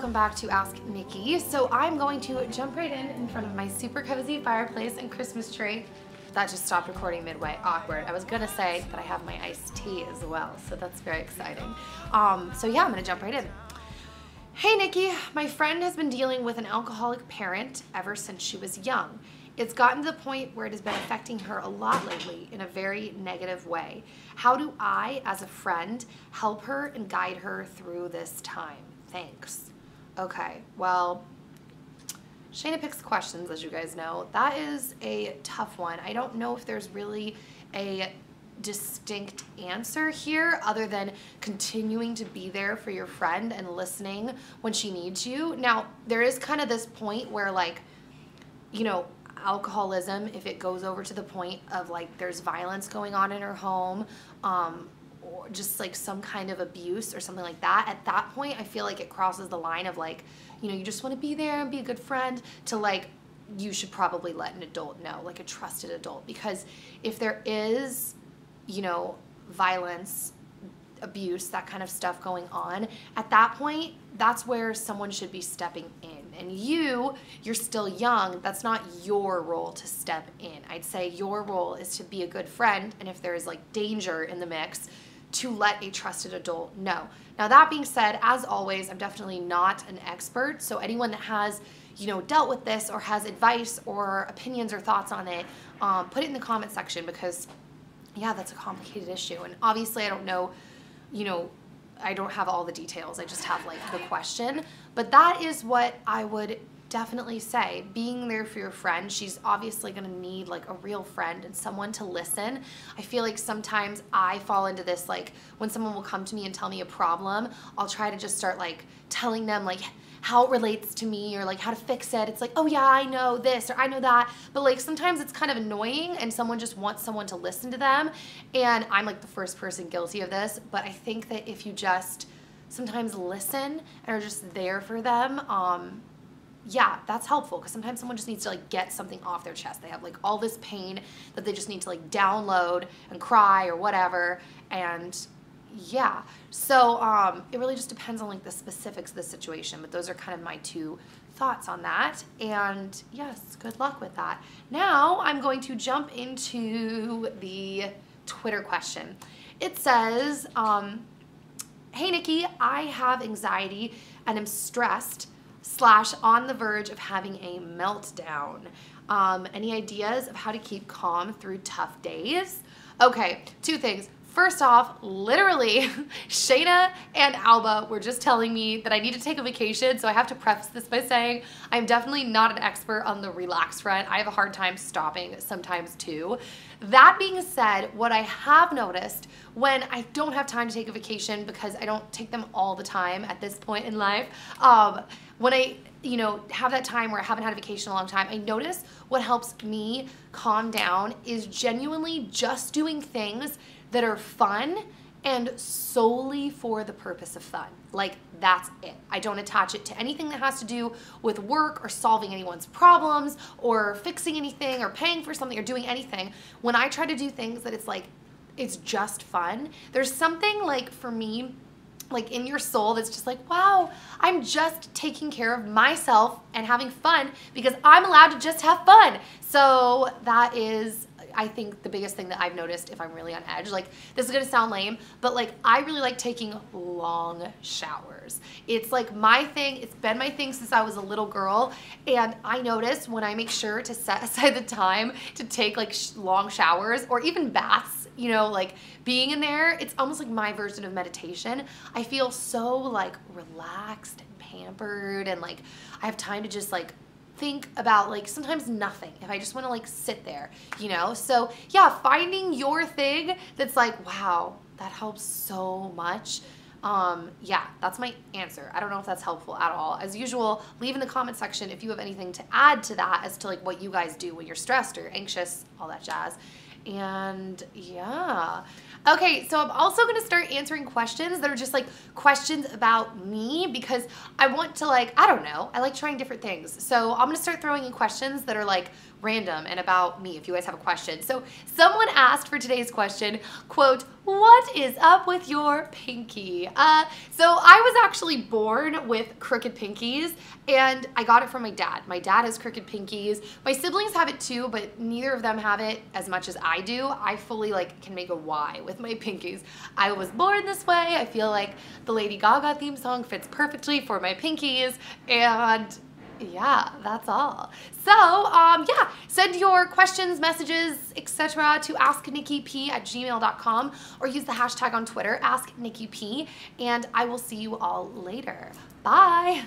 welcome back to Ask Nikki. So I'm going to jump right in front of my super cozy fireplace and Christmas tree. That just stopped recording midway. Awkward. I was gonna say that I have my iced tea as well, so that's very exciting. So yeah, I'm gonna jump right in. Hey Nikki, my friend has been dealing with an alcoholic parent ever since she was young. It's gotten to the point where it has been affecting her a lot lately in a very negative way. How do I, as a friend, help her and guide her through this time? Thanks. Okay, well, Shayna picks questions, as you guys know. That is a tough one. I don't know if there's really a distinct answer here other than continuing to be there for your friend and listening when she needs you. Now, there is kind of this point where, like, you know, alcoholism, if it goes over to the point of like there's violence going on in her home, or just like some kind of abuse or something like that, at that point I feel like it crosses the line of like, you know, you just want to be there and be a good friend to like, you should probably let an adult know, like a trusted adult, because if there is, you know, violence, abuse, that kind of stuff going on, at that point, that's where someone should be stepping in. And you're still young. That's not your role to step in. I'd say your role is to be a good friend, and if there is like danger in the mix, to let a trusted adult know. Now, that being said, as always, I'm definitely not an expert, so anyone that has, you know, dealt with this or has advice or opinions or thoughts on it, put it in the comment section, because yeah, that's a complicated issue. And obviously I don't know, you know, I don't have all the details. I just have like the question, but that is what I would definitely say. Being there for your friend, she's obviously going to need like a real friend and someone to listen. I feel like sometimes I fall into this, like when someone will come to me and tell me a problem, I'll try to just start like telling them like how it relates to me or like how to fix it. It's like, oh yeah, I know this or I know that. But like sometimes it's kind of annoying and someone just wants someone to listen to them. And I'm like the first person guilty of this. But I think that if you just sometimes listen and are just there for them, yeah, that's helpful, because sometimes someone just needs to like get something off their chest. They have like all this pain that they just need to like download and cry or whatever. And yeah, so it really just depends on like the specifics of the situation, but those are kind of my two thoughts on that. And yes, good luck with that. Now I'm going to jump into the Twitter question. It says, hey Nikki, I have anxiety and am stressed / on the verge of having a meltdown. Any ideas of how to keep calm through tough days? Okay, two things. First off, literally, Shayna and Alba were just telling me that I need to take a vacation, so I have to preface this by saying I'm definitely not an expert on the relax front. I have a hard time stopping sometimes too. That being said, what I have noticed when I don't have time to take a vacation, because I don't take them all the time at this point in life, when I, you know, have that time where I haven't had a vacation in a long time, I notice what helps me calm down is genuinely just doing things that are fun and solely for the purpose of fun. Like, that's it. I don't attach it to anything that has to do with work or solving anyone's problems or fixing anything or paying for something or doing anything. When I try to do things that it's like, it's just fun, there's something like, for me, like in your soul that's just like, wow, I'm just taking care of myself and having fun because I'm allowed to just have fun. So that is, I think, the biggest thing that I've noticed if I'm really on edge. Like, this is gonna sound lame, but like I really like taking long showers. It's like my thing. It's been my thing since I was a little girl, and I notice when I make sure to set aside the time to take like long showers or even baths, you know, like being in there, it's almost like my version of meditation. I feel so like relaxed and pampered, and like I have time to just like think about like sometimes nothing if I just want to like sit there, you know? So yeah, finding your thing that's like, wow, that helps so much. Yeah, that's my answer. I don't know if that's helpful at all. As usual, leave in the comment section if you have anything to add to that as to like what you guys do when you're stressed or anxious, all that jazz. And yeah. Okay, so I'm also going to start answering questions that are just like questions about me, because I want to like, I don't know, I like trying different things. So I'm going to start throwing in questions that are like random and about me if you guys have a question. So someone asked for today's question, quote, what is up with your pinky? So I was actually born with crooked pinkies, and I got it from my dad. My dad has crooked pinkies. My siblings have it too, but neither of them have it as much as I do. I fully can make a Y with my pinkies. I was born this way. I feel like the Lady Gaga theme song fits perfectly for my pinkies, and yeah, that's all. So, yeah, send your questions, messages, etc. to asknikkiP@gmail.com or use the hashtag on Twitter, asknikkiP, and I will see you all later. Bye.